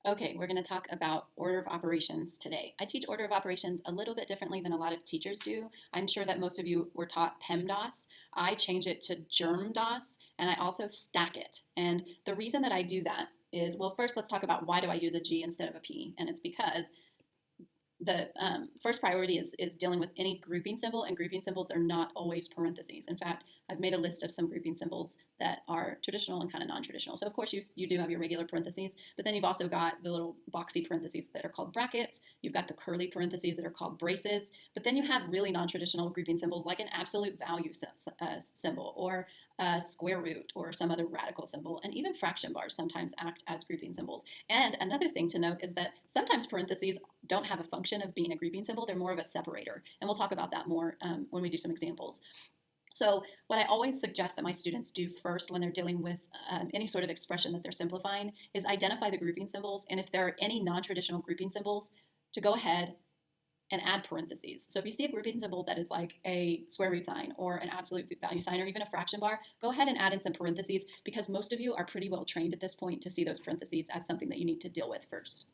Okay, we're going to talk about order of operations today. I teach order of operations a little bit differently than a lot of teachers do. I'm sure that most of you were taught PEMDAS. I change it to GERMDAS, and I also stack it. And the reason that I do that is, well, first let's talk about why do I use a G instead of a P? And it's because the first priority is dealing with any grouping symbol, and grouping symbols are not always parentheses. In fact, I've made a list of some grouping symbols that are traditional and kind of non-traditional. So of course you do have your regular parentheses, but then you've also got the little boxy parentheses that are called brackets. You've got the curly parentheses that are called braces, but then you have really non-traditional grouping symbols like an absolute value symbol or a square root or some other radical symbol, and even fraction bars sometimes act as grouping symbols. And another thing to note is that sometimes parentheses don't have a function of being a grouping symbol, they're more of a separator. And we'll talk about that more when we do some examples. So what I always suggest that my students do first when they're dealing with any sort of expression that they're simplifying is identify the grouping symbols, and if there are any non-traditional grouping symbols, to go ahead and add parentheses. So if you see a grouping symbol that is like a square root sign or an absolute value sign or even a fraction bar, go ahead and add in some parentheses because most of you are pretty well trained at this point to see those parentheses as something that you need to deal with first.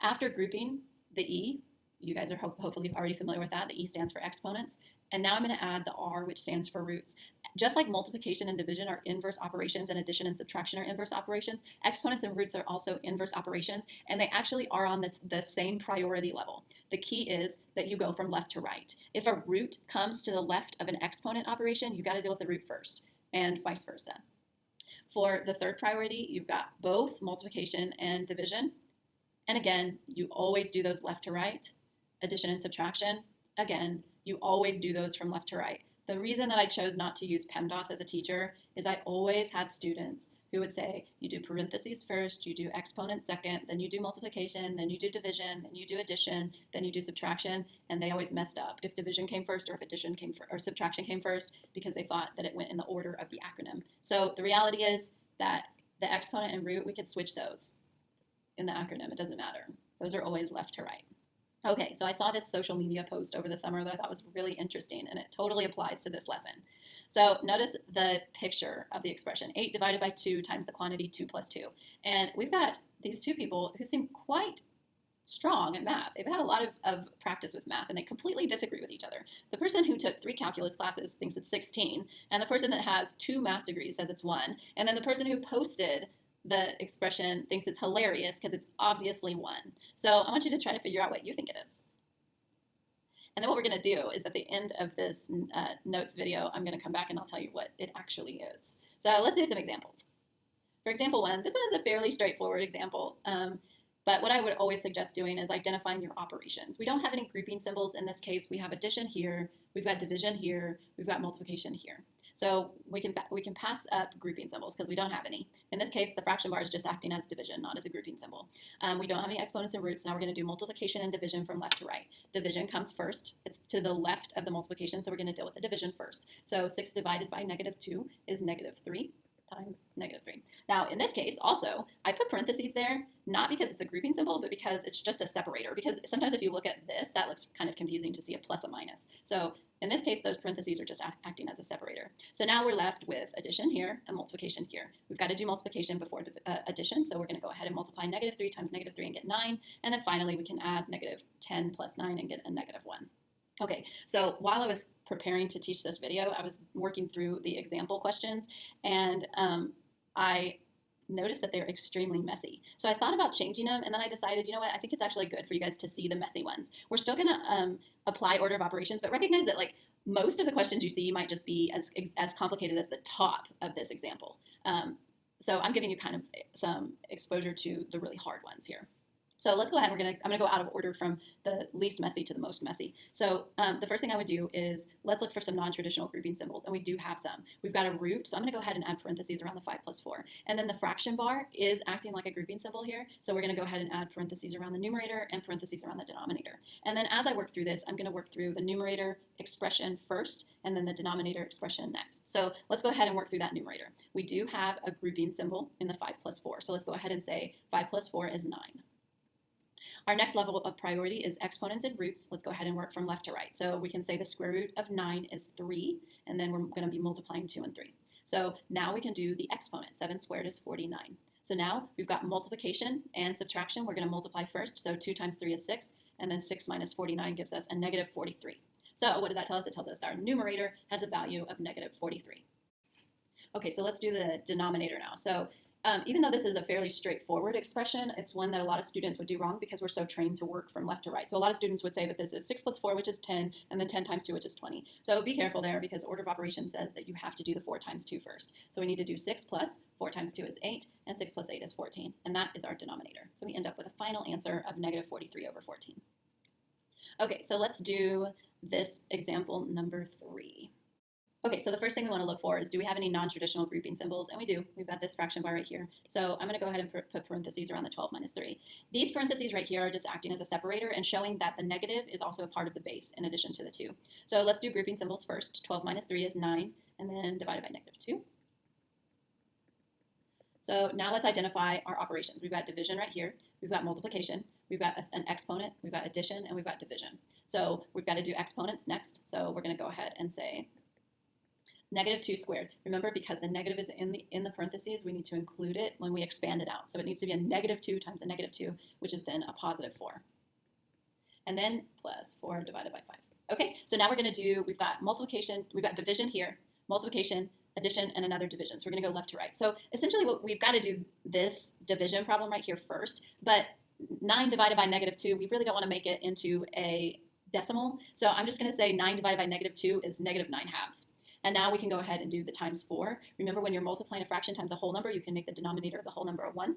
After grouping, the E, you guys are hopefully already familiar with that. The E stands for exponents. And now I'm going to add the R, which stands for roots. Just like multiplication and division are inverse operations and addition and subtraction are inverse operations, exponents and roots are also inverse operations, and they actually are on the same priority level. The key is that you go from left to right. If a root comes to the left of an exponent operation, you've got to deal with the root first, and vice versa. For the third priority, you've got both multiplication and division. And again, you always do those left to right. Addition and subtraction, again, you always do those from left to right. The reason that I chose not to use PEMDAS as a teacher is I always had students who would say, you do parentheses first, you do exponents second, then you do multiplication, then you do division, then you do addition, then you do subtraction, and they always messed up if division came first or if addition came or subtraction came first because they thought that it went in the order of the acronym. So the reality is that the exponent and root, we could switch those in the acronym. It doesn't matter. Those are always left to right. Okay, so I saw this social media post over the summer that I thought was really interesting, and it totally applies to this lesson. So notice the picture of the expression, 8 divided by 2 times the quantity 2 plus 2. And we've got these two people who seem quite strong at math. They've had a lot of practice with math, and they completely disagree with each other. The person who took 3 calculus classes thinks it's 16, and the person that has 2 math degrees says it's 1, and then the person who posted the expression thinks it's hilarious because it's obviously 1. So I want you to try to figure out what you think it is. And then what we're going to do is at the end of this notes video, I'm going to come back and I'll tell you what it actually is. So let's do some examples. For example 1, this one is a fairly straightforward example, but what I would always suggest doing is identifying your operations. We don't have any grouping symbols in this case. We have addition here, we've got division here, we've got multiplication here. So we can pass up grouping symbols because we don't have any. In this case, the fraction bar is just acting as division, not as a grouping symbol. We don't have any exponents and roots. Now we're going to do multiplication and division from left to right. Division comes first. It's to the left of the multiplication, so we're going to deal with the division first. So 6 divided by -2 is -3 times -3. Now, in this case, also, I put parentheses there, not because it's a grouping symbol, but because it's just a separator. Because sometimes if you look at this, that looks kind of confusing to see a plus and minus. So in this case, those parentheses are just acting as a separator. So now we're left with addition here and multiplication here. We've got to do multiplication before addition, so we're going to go ahead and multiply -3 times -3 and get 9. And then finally, we can add -10 plus 9 and get a -1. Okay, so while I was preparing to teach this video, I was working through the example questions, and I noticed that they're extremely messy. So I thought about changing them, and then I decided, you know what, I think it's actually good for you guys to see the messy ones. We're still going to apply order of operations, but recognize that like most of the questions you see might just be as complicated as the top of this example. So I'm giving you kind of some exposure to the really hard ones here. So let's go ahead. I'm gonna go out of order from the least messy to the most messy. So the first thing I would do is let's look for some non-traditional grouping symbols, and we do have some. We've got a root, so I'm gonna go ahead and add parentheses around the 5 plus 4. And then the fraction bar is acting like a grouping symbol here, so we're gonna go ahead and add parentheses around the numerator and parentheses around the denominator. And then as I work through this, I'm gonna work through the numerator expression first, and then the denominator expression next. So let's go ahead and work through that numerator. We do have a grouping symbol in the 5 plus 4, so let's go ahead and say 5 plus 4 is 9. Our next level of priority is exponents and roots. Let's go ahead and work from left to right. So we can say the square root of 9 is 3, and then we're going to be multiplying 2 and 3. So now we can do the exponent. 7 squared is 49. So now we've got multiplication and subtraction. We're going to multiply first. So 2 times 3 is 6, and then 6 minus 49 gives us a negative 43. So what does that tell us? It tells us that our numerator has a value of negative 43. Okay, so let's do the denominator now. So even though this is a fairly straightforward expression, it's one that a lot of students would do wrong because we're so trained to work from left to right. So a lot of students would say that this is 6 plus 4, which is 10, and then 10 times 2, which is 20. So be careful there because order of operations says that you have to do the 4 times 2 first. So we need to do 6 plus 4 times 2 is 8, and 6 plus 8 is 14, and that is our denominator. So we end up with a final answer of negative 43 over 14. Okay, so let's do this example number 3. Okay, so the first thing we want to look for is, do we have any non-traditional grouping symbols? And we do. We've got this fraction bar right here. So I'm going to go ahead and put parentheses around the 12 minus 3. These parentheses right here are just acting as a separator and showing that the negative is also a part of the base in addition to the 2. So let's do grouping symbols first. 12 minus 3 is 9, and then divided by negative 2. So now let's identify our operations. We've got division right here. We've got multiplication. We've got an exponent. We've got addition, and we've got division. So we've got to do exponents next. So we're going to go ahead and say negative 2 squared. Remember, because the negative is in the parentheses, we need to include it when we expand it out. So it needs to be a negative 2 times a negative 2, which is then a positive 4. And then plus 4 divided by 5. Okay, so now we're going to do, we've got multiplication, we've got division here, multiplication, addition, and another division. So we're going to go left to right. So essentially what we've got to do this division problem right here first, but 9 divided by negative 2, we really don't want to make it into a decimal. So I'm just going to say 9 divided by negative 2 is negative 9 halves. And now we can go ahead and do the times 4. Remember, when you're multiplying a fraction times a whole number, you can make the denominator of the whole number a 1.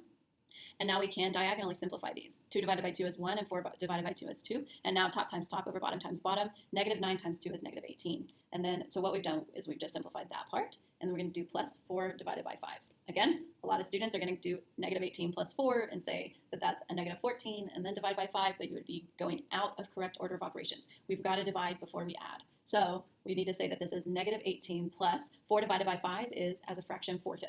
And now we can diagonally simplify these. 2 divided by 2 is 1, and 4 divided by 2 is 2. And now top times top over bottom times bottom. Negative 9 times 2 is negative 18. And then, so what we've done is we've just simplified that part. And then we're going to do plus 4 divided by 5. Again, a lot of students are going to do negative 18 plus 4 and say that that's a negative 14, and then divide by 5, but you would be going out of correct order of operations. We've got to divide before we add. So we need to say that this is negative 18 plus 4 divided by 5 is, as a fraction, 4/5.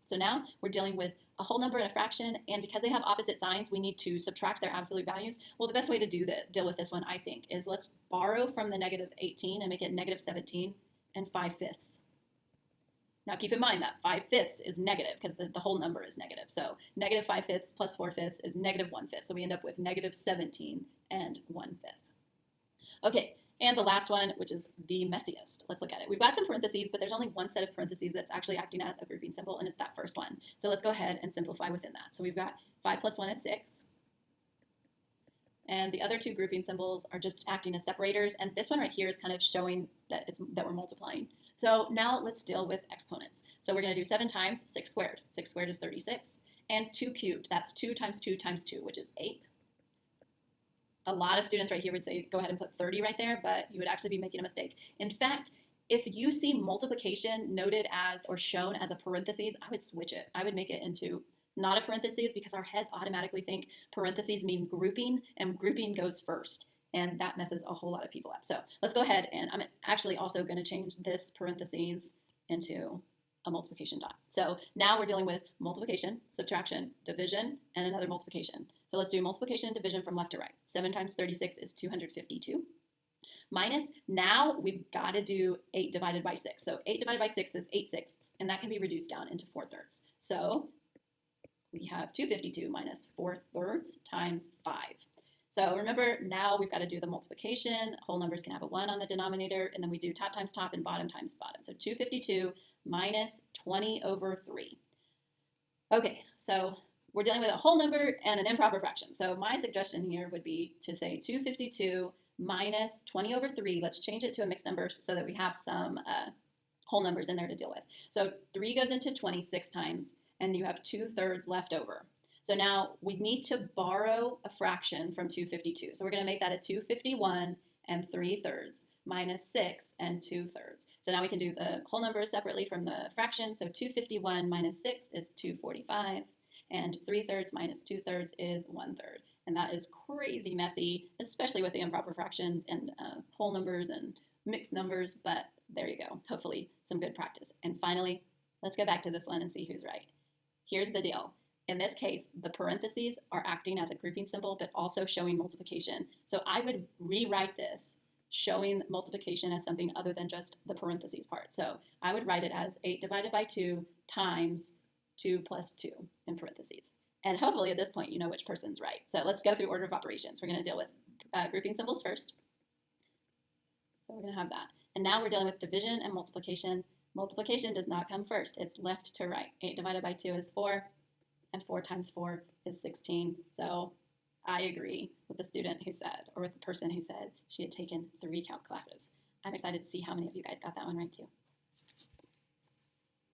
So now we're dealing with a whole number and a fraction, and because they have opposite signs, we need to subtract their absolute values. Well, the best way to deal with this one, I think, is let's borrow from the negative 18 and make it negative 17 and 5/5. Now keep in mind that 5/5 is negative because the whole number is negative. So negative 5/5 plus 4/5 is negative 1/5. So we end up with negative 17 and 1/5. Okay, and the last one, which is the messiest. Let's look at it. We've got some parentheses, but there's only one set of parentheses that's actually acting as a grouping symbol, and it's that first one. So let's go ahead and simplify within that. So we've got 5 plus 1 is 6. And the other two grouping symbols are just acting as separators. And this one right here is kind of showing that we're multiplying. So now let's deal with exponents. So we're going to do 7 times 6 squared. 6 squared is 36. And 2 cubed. That's 2 times 2 times 2, which is 8. A lot of students right here would say go ahead and put 30 right there, but you would actually be making a mistake. In fact, if you see multiplication noted as or shown as a parentheses, I would switch it. I would make it into not a parentheses because our heads automatically think parentheses mean grouping, and grouping goes first. And that messes a whole lot of people up. So let's go ahead, and I'm actually also going to change this parentheses into a multiplication dot. So now we're dealing with multiplication, subtraction, division, and another multiplication. So let's do multiplication and division from left to right. 7 times 36 is 252. Minus, now we've got to do 8 divided by 6. So 8 divided by 6 is 8/6, and that can be reduced down into 4/3. So we have 252 minus 4/3 times 5. So remember, now we've got to do the multiplication. Whole numbers can have a 1 on the denominator, and then we do top times top and bottom times bottom. So 252 minus 20 over 3. Okay, so we're dealing with a whole number and an improper fraction. So my suggestion here would be to say 252 minus 20 over 3. Let's change it to a mixed number so that we have some whole numbers in there to deal with. So 3 goes into 26 times, and you have 2/3 left over. So now we need to borrow a fraction from 252. So we're going to make that a 251 and 3/3 minus 6 and 2/3. So now we can do the whole numbers separately from the fraction. So 251 minus 6 is 245, and 3/3 minus 2/3 is 1/3. And that is crazy messy, especially with the improper fractions and whole numbers and mixed numbers, but there you go. Hopefully some good practice. And finally, let's go back to this one and see who's right. Here's the deal. In this case, the parentheses are acting as a grouping symbol, but also showing multiplication. So I would rewrite this showing multiplication as something other than just the parentheses part. So I would write it as 8 divided by 2 times 2 plus 2 in parentheses. And hopefully at this point you know which person's right. So let's go through order of operations. We're going to deal with grouping symbols first. So we're going to have that. And now we're dealing with division and multiplication. Multiplication does not come first. It's left to right. 8 divided by 2 is 4, and 4 times 4 is 16. So I agree with the student who said, or with the person who said she had taken 3 calc classes. I'm excited to see how many of you guys got that one right too.